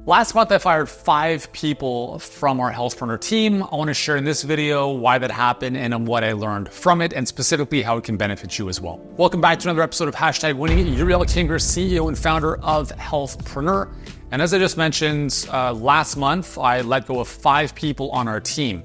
Last month, I fired 5 people from our HealthPreneur team. I want to share in this video why that happened and what I learned from it, and specifically how it can benefit you as well. Welcome back to another episode of Winning It. You're Alex Kinger, CEO and founder of HealthPreneur. And as I just mentioned, last month, I let go of 5 people on our team.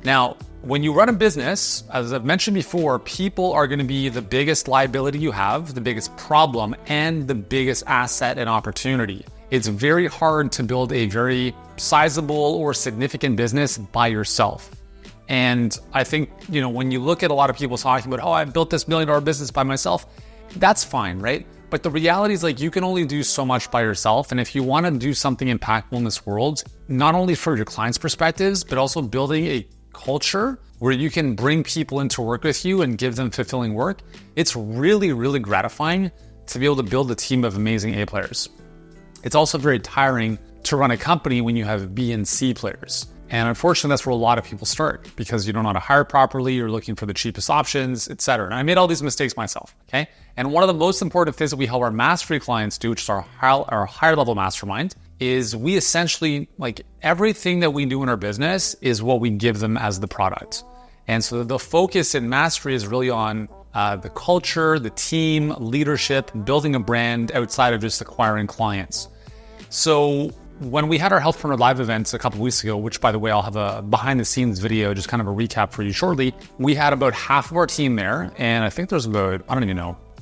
Now, when you run a business, as I've mentioned before, people are going to be the biggest liability you have, the biggest problem, and the biggest asset and opportunity. It's very hard to build a very sizable or significant business by yourself. And I think, when you look at a lot of people talking about, I built this $1 million business by myself, that's fine, right? But the reality is you can only do so much by yourself. And if you want to do something impactful in this world, not only for your clients' perspectives, but also building a culture where you can bring people in to work with you and give them fulfilling work, it's really, really gratifying to be able to build a team of amazing A players. It's also very tiring to run a company when you have B and C players. And unfortunately, that's where a lot of people start because you don't know how to hire properly, you're looking for the cheapest options, etc. And I made all these mistakes myself, okay? And one of the most important things that we help our mastery clients do, which is our higher level mastermind, is we essentially, everything that we do in our business is what we give them as the product. And so the focus in mastery is really on the culture, the team, leadership, building a brand outside of just acquiring clients. So when we had our HealthPreneur Live events a couple of weeks ago, which by the way, I'll have a behind the scenes video, just kind of a recap for you shortly, we had about half of our team there. And I think there's about,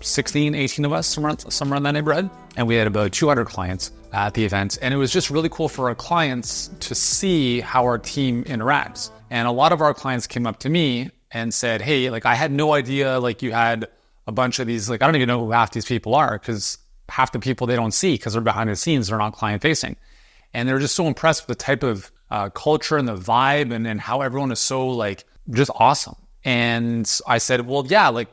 16, 18 of us, somewhere in that neighborhood. And we had about 200 clients at the event. And it was just really cool for our clients to see how our team interacts. And a lot of our clients came up to me and said, hey, I had no idea, you had a bunch of these, I don't even know who half these people are because half the people they don't see because they're behind the scenes, they're not client facing. And they're just so impressed with the type of culture and the vibe and how everyone is so just awesome. And I said, well, yeah,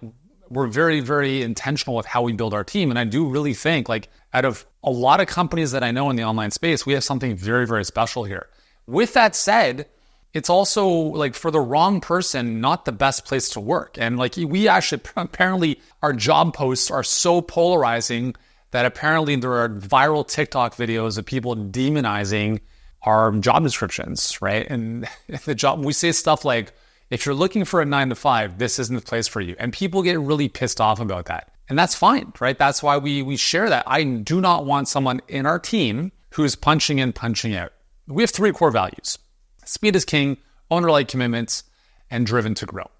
we're very, very intentional with how we build our team. And I do really think out of a lot of companies that I know in the online space, we have something very, very special here. With that said, it's also for the wrong person, not the best place to work. And we actually, apparently our job posts are so polarizing that apparently there are viral TikTok videos of people demonizing our job descriptions, right? And the job, we say stuff like, if you're looking for a 9-to-5, this isn't the place for you. And people get really pissed off about that. And that's fine, right? That's why we share that. I do not want someone in our team who is punching in, punching out. We have 3 core values: speed is king, owner-like commitments, and driven to grow.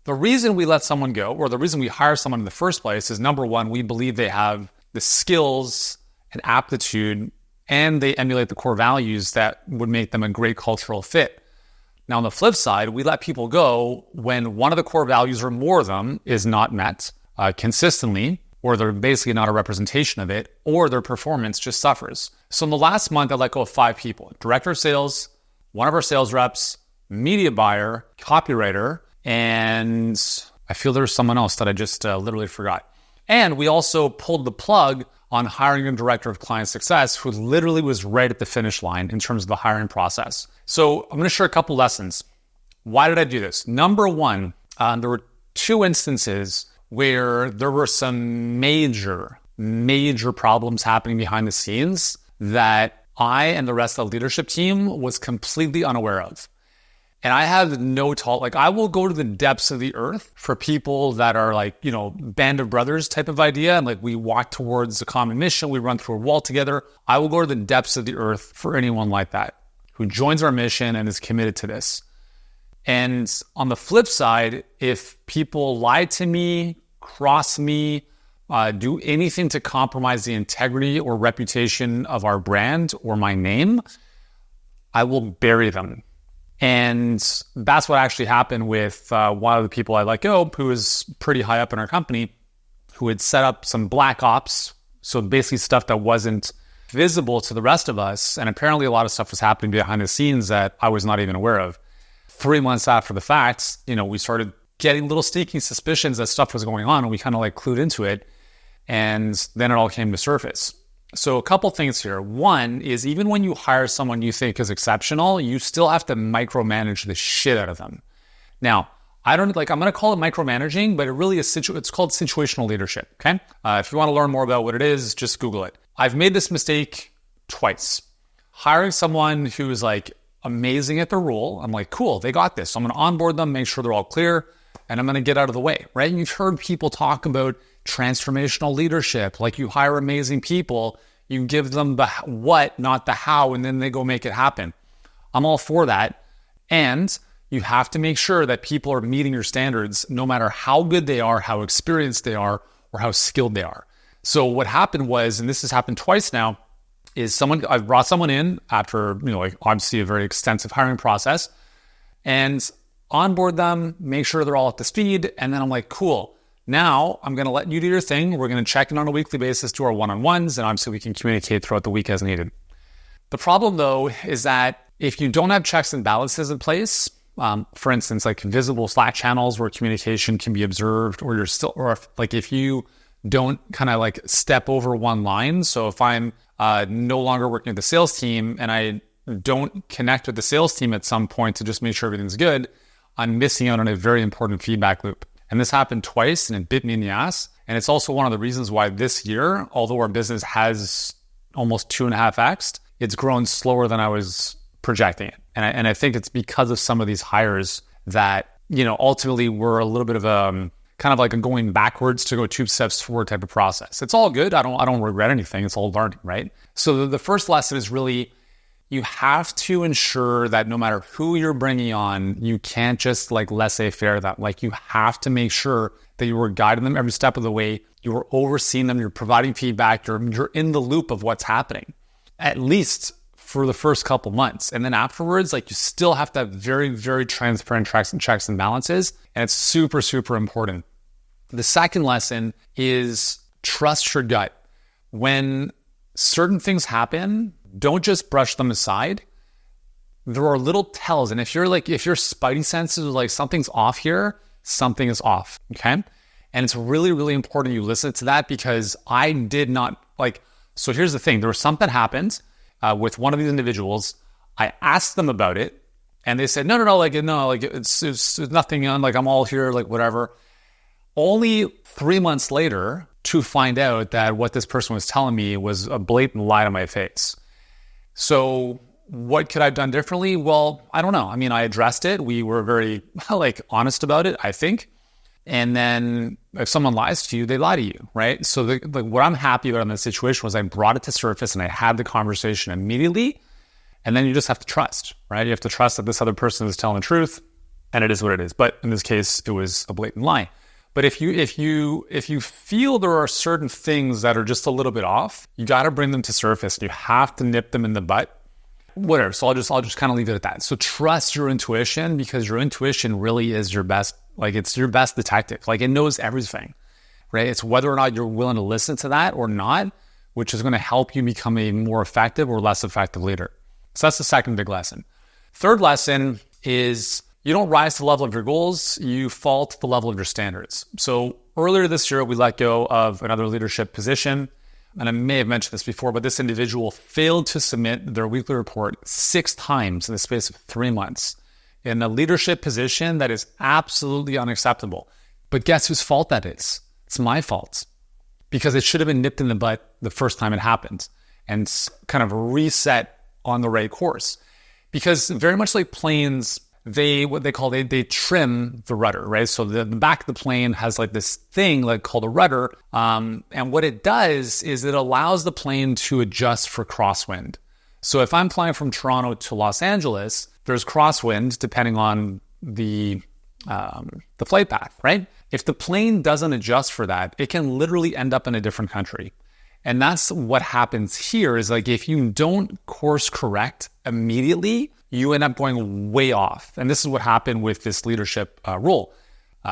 The reason we let someone go, or the reason we hire someone in the first place is, number one, we believe they have the skills and aptitude, and they emulate the core values that would make them a great cultural fit. Now, on the flip side, we let people go when one of the core values or more of them is not met consistently, or they're basically not a representation of it, or their performance just suffers. So in the last month, I let go of 5 people: director of sales, one of our sales reps, media buyer, copywriter, and I feel there's someone else that I just literally forgot. And we also pulled the plug on hiring a director of client success who literally was right at the finish line in terms of the hiring process. So I'm going to share a couple lessons. Why did I do this? Number one, there were 2 instances where there were some major problems happening behind the scenes that I and the rest of the leadership team was completely unaware of. And I have no I will go to the depths of the earth for people that are band of brothers type of idea. And we walk towards a common mission. We run through a wall together. I will go to the depths of the earth for anyone like that who joins our mission and is committed to this. And on the flip side, if people lie to me, cross me, do anything to compromise the integrity or reputation of our brand or my name, I will bury them. And that's what actually happened with one of the people I let go, who was pretty high up in our company, who had set up some black ops. So basically stuff that wasn't visible to the rest of us. And apparently a lot of stuff was happening behind the scenes that I was not even aware of. 3 months after the fact, we started getting little sneaking suspicions that stuff was going on, and we kind of clued into it. And then it all came to surface. So a couple things here. One is, even when you hire someone you think is exceptional, you still have to micromanage the shit out of them. Now, I'm going to call it micromanaging, but it really is, it's called situational leadership, okay? If you want to learn more about what it is, just Google it. I've made this mistake twice. hiring someone who is like amazing at the role. I'm like, cool, they got this. So I'm going to onboard them, make sure they're all clear, and I'm going to get out of the way, right? And you've heard people talk about transformational leadership. Like you hire amazing people, you give them the what, not the how, and then they go make it happen. I'm all for that. And you have to make sure that people are meeting your standards, no matter how good they are, how experienced they are, or how skilled they are. So what happened was, and this has happened twice now, is I've brought someone in after, like obviously a very extensive hiring process, and onboard them, make sure they're all up to speed. And then I'm like, cool, now I'm going to let you do your thing. We're going to check in on a weekly basis, do our one-on-ones, and obviously we can communicate throughout the week as needed. The problem though, is that if you don't have checks and balances in place, for instance, like visible Slack channels where communication can be observed, or if you don't kind of like step over one line. So if I'm no longer working with the sales team and I don't connect with the sales team at some point to just make sure everything's good, I'm missing out on a very important feedback loop. And this happened twice and it bit me in the ass. And it's also one of the reasons why this year, although our business has almost 2.5x, it's grown slower than I was projecting it. And I think it's because of some of these hires that, ultimately we're a little bit of a kind of like a going backwards to go 2 steps forward type of process. It's all good. I don't regret anything. It's all learning, right? So the first lesson is really, you have to ensure that no matter who you're bringing on, you can't just like laissez-faire that. Like you have to make sure that you are guiding them every step of the way. You're overseeing them. You're providing feedback. You're in the loop of what's happening, at least for the first couple months. And then afterwards, like you still have to have very, very transparent checks and balances. And it's super, super important. The second lesson is trust your gut. When certain things happen, don't just brush them aside. There are little tells. And if your spidey senses are like something's off here, something is off. Okay. And it's really, really important you listen to that, because I did not so here's the thing. There was something happened with one of these individuals. I asked them about it and they said, no, it's nothing, I'm all here, whatever. Only 3 months later to find out that what this person was telling me was a blatant lie to my face. So what could I have done differently? Well, I don't know. I mean, I addressed it. We were very honest about it, I think. And then if someone lies to you, they lie to you, right? So what I'm happy about in this situation was I brought it to surface and I had the conversation immediately. And then you just have to trust, right? You have to trust that this other person is telling the truth, and it is what it is. But in this case, it was a blatant lie. But if you feel there are certain things that are just a little bit off, you got to bring them to surface. You have to nip them in the butt. Whatever. So I'll just kind of leave it at that. So trust your intuition, because your intuition really is your best. It's your best detective. It knows everything, right? It's whether or not you're willing to listen to that or not, which is going to help you become a more effective or less effective leader. So that's the second big lesson. Third lesson is, you don't rise to the level of your goals, you fall to the level of your standards. So earlier this year, we let go of another leadership position. And I may have mentioned this before, but this individual failed to submit their weekly report 6 times in the space of 3 months in a leadership position that is absolutely unacceptable. But guess whose fault that is? It's my fault, because it should have been nipped in the butt the first time it happened and kind of reset on the right course. Because very much like planes, they trim the rudder, right? So the back of the plane has this thing called a rudder. And what it does is it allows the plane to adjust for crosswind. So if I'm flying from Toronto to Los Angeles, there's crosswind depending on the flight path, right? If the plane doesn't adjust for that, it can literally end up in a different country. And that's what happens here is if you don't course correct immediately, you end up going way off. And this is what happened with this leadership role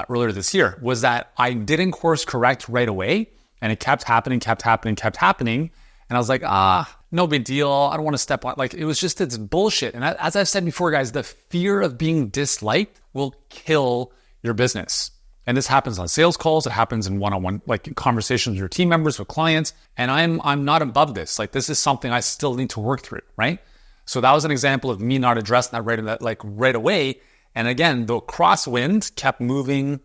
earlier this year, was that I didn't course correct right away. And it kept happening. And I was like, no big deal. I don't want to step on. It's bullshit. And as I've said before, guys, the fear of being disliked will kill your business. And this happens on sales calls. It happens in one-on-one, conversations with your team members, with clients. And I'm not above this. This is something I still need to work through, right? So that was an example of me not addressing that right away. And again, the crosswind kept moving,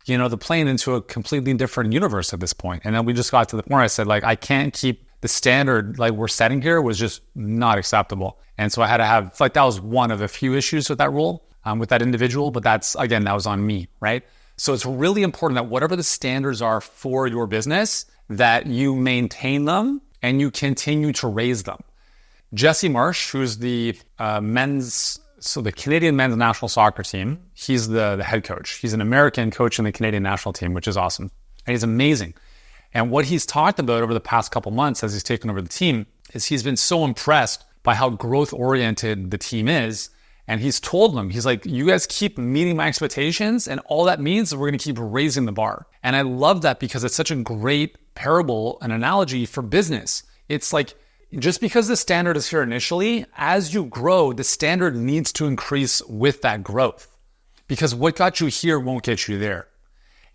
the plane into a completely different universe at this point. And then we just got to the point where I said, I can't keep the standard like we're setting here was just not acceptable. And so I had to have, like, that was one of a few issues with that rule, with that individual, but that's, again, that was on me, right? So it's really important that whatever the standards are for your business, that you maintain them and you continue to raise them. Jesse Marsh, who's the the Canadian men's national soccer team, he's the head coach. He's an American coach in the Canadian national team, which is awesome. And he's amazing. And what he's talked about over the past couple months as he's taken over the team is he's been so impressed by how growth-oriented the team is. And he's told them, he's like, you guys keep meeting my expectations, and all that means is we're going to keep raising the bar. And I love that because it's such a great parable, an analogy for business. It's like, just because the standard is here initially, as you grow, the standard needs to increase with that growth, because what got you here won't get you there.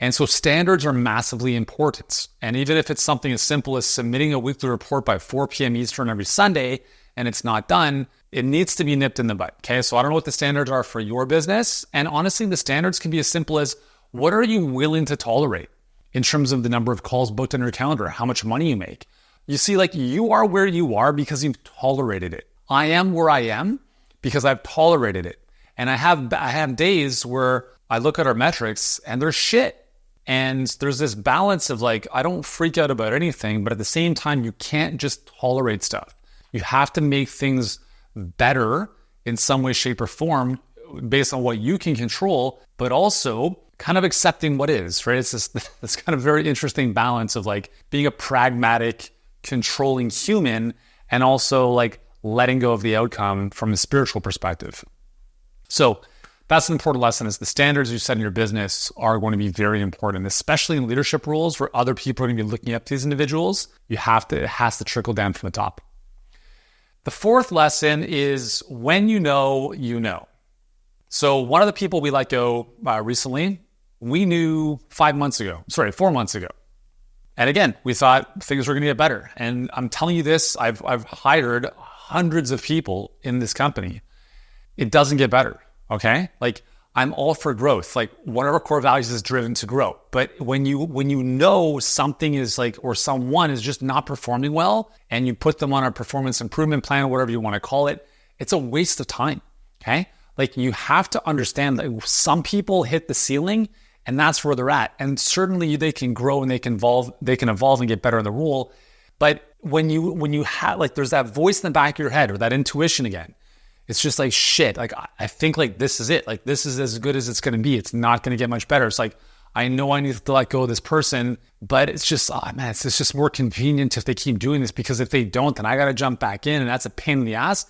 And so standards are massively important. And even if it's something as simple as submitting a weekly report by 4 p.m. Eastern every Sunday, and it's not done, it needs to be nipped in the bud. Okay, so I don't know what the standards are for your business. And honestly, the standards can be as simple as, what are you willing to tolerate in terms of the number of calls booked on your calendar, how much money you make? You see, like, you are where you are because you've tolerated it. I am where I am because I've tolerated it. And I have days where I look at our metrics and they're shit. And there's this balance of, like, I don't freak out about anything, but at the same time, you can't just tolerate stuff. You have to make things better in some way, shape, or form based on what you can control, but also kind of accepting what is, right? It's this kind of very interesting balance of, like, being a pragmatic, controlling human and also, like, letting go of the outcome from a spiritual perspective. So that's an important lesson, is the standards you set in your business are going to be very important, especially in leadership roles where other people are going to be looking up to these individuals. It has to trickle down from the top. The fourth lesson is, when you know, you know. So one of the people we let go recently, we knew 4 months ago. And again, we thought things were going to get better. And I'm telling you this, I've hired hundreds of people in this company. It doesn't get better, okay? Like, I'm all for growth. Like, one of our core values is driven to grow. But when you know something is like, or someone is just not performing well, and you put them on a performance improvement plan, or whatever you want to call it, it's a waste of time, okay? Like, you have to understand that some people hit the ceiling, and that's where they're at. And certainly they can grow and they can evolve and get better in the role. But when you have, like, there's that voice in the back of your head, or that intuition again, it's just like, shit, like, I think, like, this is it. Like, this is as good as it's going to be. It's not going to get much better. It's like, I know I need to let go of this person, but it's just, it's just more convenient if they keep doing this, because if they don't, then I got to jump back in, and that's a pain in the ass.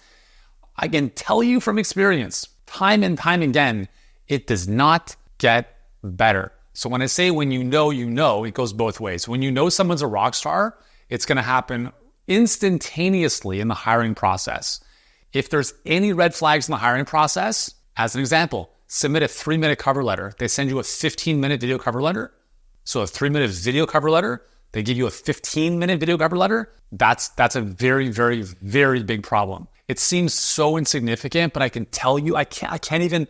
I can tell you from experience, time and time again, it does not get better. So when I say when you know, it goes both ways. When you know someone's a rock star, it's going to happen instantaneously in the hiring process. If there's any red flags in the hiring process, as an example, submit a 3-minute cover letter. They send you a 15-minute video cover letter. So a 3-minute video cover letter, they give you a 15-minute video cover letter. That's a very, very, very big problem. It seems so insignificant, but I can tell you, I can't even,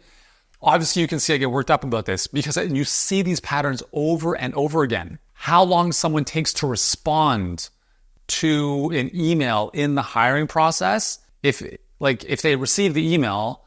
obviously you can see I get worked up about this, because you see these patterns over and over again. How long someone takes to respond to an email in the hiring process, if they receive the email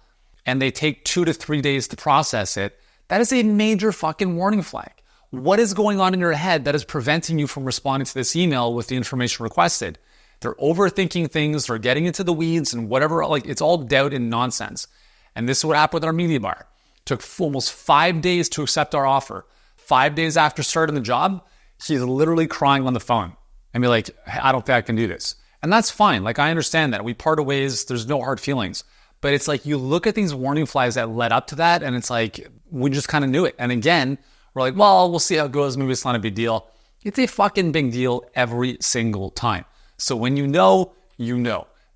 and they take 2 to 3 days to process it, that is a major fucking warning flag. What is going on in your head that is preventing you from responding to this email with the information requested? They're overthinking things, they're getting into the weeds and whatever, like, it's all doubt and nonsense. And this is what happened with our media bar. It took almost 5 days to accept our offer. 5 days after starting the job, he's literally crying on the phone and be like, I don't think I can do this. And that's fine. Like, I understand that. We parted ways. There's no hard feelings. But it's like, you look at these warning flags that led up to that, and it's like, we just kind of knew it. And again, we're like, well, we'll see how it goes. Maybe it's not a big deal. It's a fucking big deal every single time. So when you know,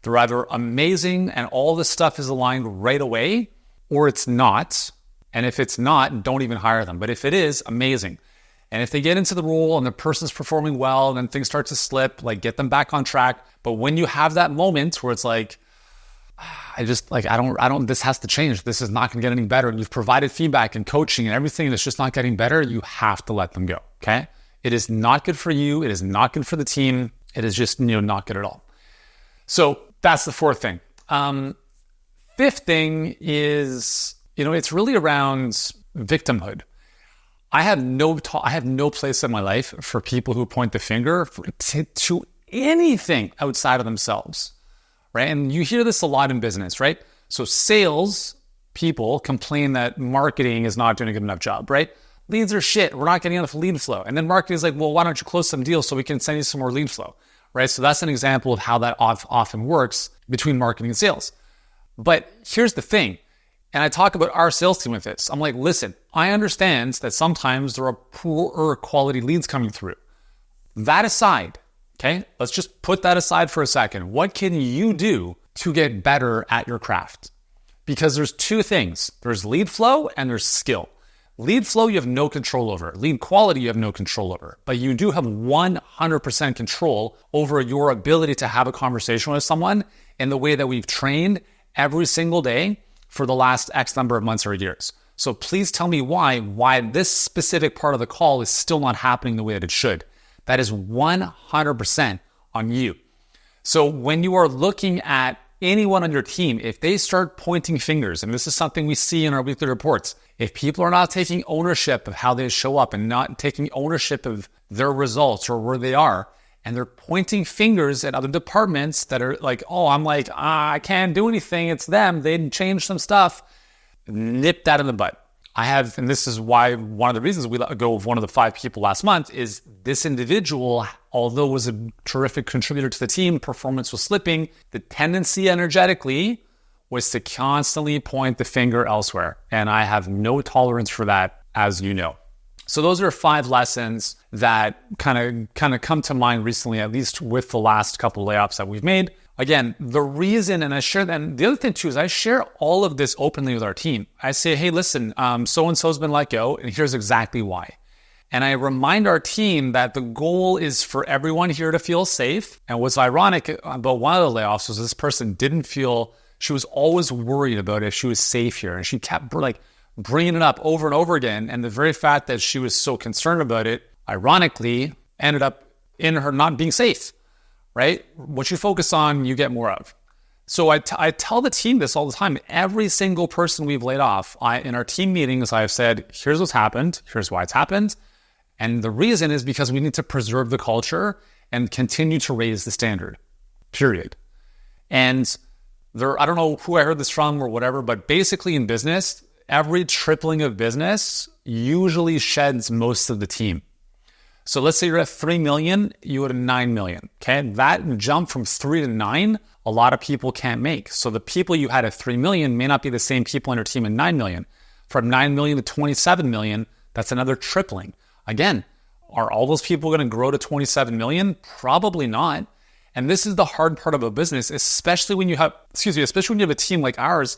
they're either amazing and all this stuff is aligned right away, or it's not. And if it's not, don't even hire them. But if it is, amazing. And if they get into the role and the person's performing well, and then things start to slip, like, get them back on track. But when you have that moment where it's like, this has to change. This is not going to get any better. And you've provided feedback and coaching and everything, and it's just not getting better. You have to let them go. Okay. It is not good for you. It is not good for the team. It is just, not good at all. So that's the fourth thing. Fifth thing is, it's really around victimhood. I have no place in my life for people who point the finger to anything outside of themselves, right? And you hear this a lot in business, right? So sales people complain that marketing is not doing a good enough job, right? Leads are shit. We're not getting enough lead flow. And then marketing is like, well, why don't you close some deals so we can send you some more lead flow, right? So that's an example of how that often works between marketing and sales. But here's the thing. And I talk about our sales team with this. I'm like, listen, I understand that sometimes there are poorer quality leads coming through. That aside, okay, let's just put that aside for a second. What can you do to get better at your craft? Because there's two things. There's lead flow and there's skill. Lead flow, you have no control over. Lead quality, you have no control over. But you do have 100% control over your ability to have a conversation with someone in the way that we've trained every single day for the last X number of months or years. So please tell me why this specific part of the call is still not happening the way that it should. That is 100% on you. So when you are looking at anyone on your team, if they start pointing fingers, and this is something we see in our weekly reports, if people are not taking ownership of how they show up and not taking ownership of their results or where they are, and they're pointing fingers at other departments that are like, I can't do anything. It's them. They changed some stuff. Nip that in the bud. And this is why one of the reasons we let go of one of the 5 people last month is this individual, although was a terrific contributor to the team, performance was slipping. The tendency energetically was to constantly point the finger elsewhere. And I have no tolerance for that, as you know. So those are 5 lessons that kind of come to mind recently, at least with the last couple of layoffs that we've made. Again, the reason, and I share that, and the other thing too is I share all of this openly with our team. I say, hey, listen, so-and-so's been let go, and here's exactly why. And I remind our team that the goal is for everyone here to feel safe. And what's ironic about one of the layoffs was this person didn't feel, she was always worried about if she was safe here. And she kept bringing it up over and over again. And the very fact that she was so concerned about it, ironically, ended up in her not being safe, right? What you focus on, you get more of. So I tell the team this all the time. Every single person we've laid off, in our team meetings, I've said, here's what's happened. Here's why it's happened. And the reason is because we need to preserve the culture and continue to raise the standard, period. And I don't know who I heard this from or whatever, but basically in business, every tripling of business usually sheds most of the team. So let's say you're at 3 million, you at 9 million, okay? That jump from 3 to 9, a lot of people can't make. So the people you had at 3 million may not be the same people on your team at 9 million. From 9 million to 27 million, that's another tripling. Again, are all those people going to grow to 27 million? Probably not. And this is the hard part of a business, especially when you have a team like ours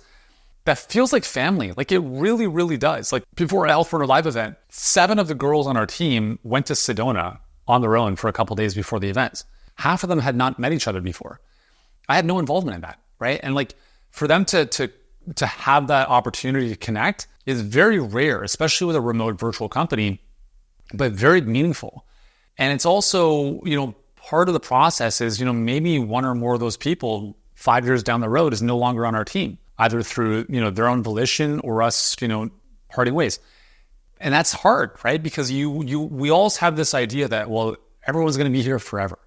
that feels like family. Like it really, really does. Like before a HealthPreneur Live event, 7 of the girls on our team went to Sedona on their own for a couple of days before the event. Half of them had not met each other before. I had no involvement in that, right? And like for them to have that opportunity to connect is very rare, especially with a remote virtual company, but very meaningful. And it's also, part of the process is, maybe one or more of those people 5 years down the road is no longer on our team, either through, their own volition or us, parting ways. And that's hard, right? Because we all have this idea that, well, everyone's going to be here forever,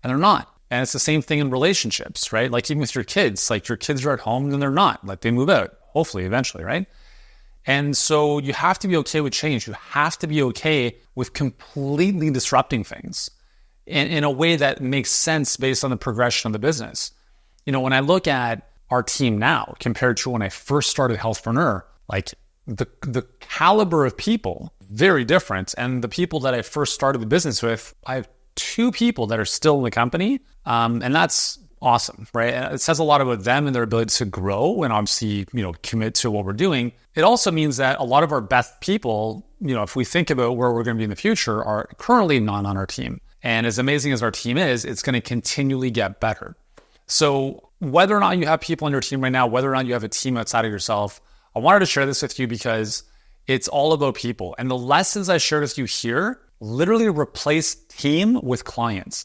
and they're not. And it's the same thing in relationships, right? Like even with your kids, like your kids are at home and they're not, like they move out, hopefully, eventually, right? And so you have to be okay with change. You have to be okay with completely disrupting things in a way that makes sense based on the progression of the business. When I look at our team now compared to when I first started HealthPreneur, like the caliber of people, very different. And the people that I first started the business with, I have 2 people that are still in the company. And that's awesome, right? And it says a lot about them and their ability to grow and obviously, commit to what we're doing. It also means that a lot of our best people, if we think about where we're going to be in the future, are currently not on our team. And as amazing as our team is, it's going to continually get better. So whether or not you have people on your team right now, whether or not you have a team outside of yourself, I wanted to share this with you because it's all about people. And the lessons I shared with you here literally replace team with clients.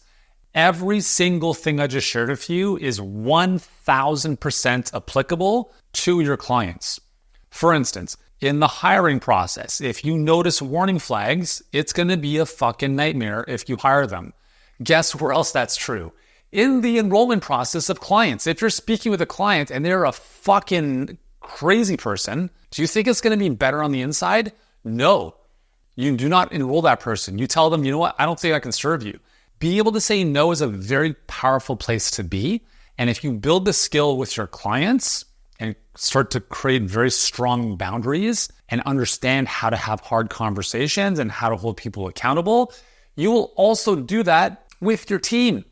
Every single thing I just shared with you is 1000% applicable to your clients. For instance, in the hiring process, if you notice warning flags, it's going to be a fucking nightmare if you hire them. Guess where else that's true? In the enrollment process of clients. If you're speaking with a client and they're a fucking crazy person, do you think it's going to be better on the inside? No. You do not enroll that person. You tell them, you know what, I don't think I can serve you. Being able to say no is a very powerful place to be. And if you build the skill with your clients and start to create very strong boundaries and understand how to have hard conversations and how to hold people accountable, you will also do that with your team,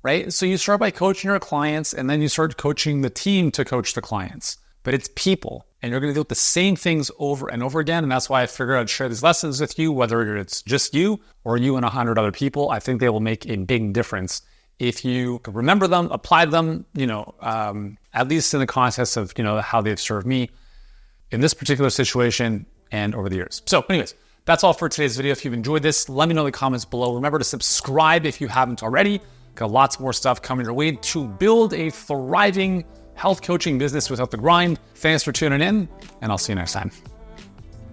right? So you start by coaching your clients and then you start coaching the team to coach the clients. But it's people, and you're going to deal with the same things over and over again. And that's why I figured I'd share these lessons with you, whether it's just you or you and 100 other people. I think they will make a big difference if you remember them, apply them, at least in the context of, how they've served me in this particular situation and over the years. So anyways, that's all for today's video. If you've enjoyed this, let me know in the comments below. Remember to subscribe if you haven't already. Got lots more stuff coming your way to build a thriving health coaching business without the grind. Thanks for tuning in, and I'll see you next time.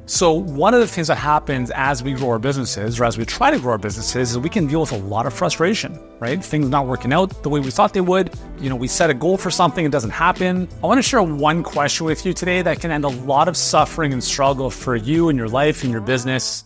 So one of the things that happens as we grow our businesses, or as we try to grow our businesses, is we can deal with a lot of frustration, right? Things not working out the way we thought they would. We set a goal for something, it doesn't happen. I want to share one question with you today that can end a lot of suffering and struggle for you in your life and your business.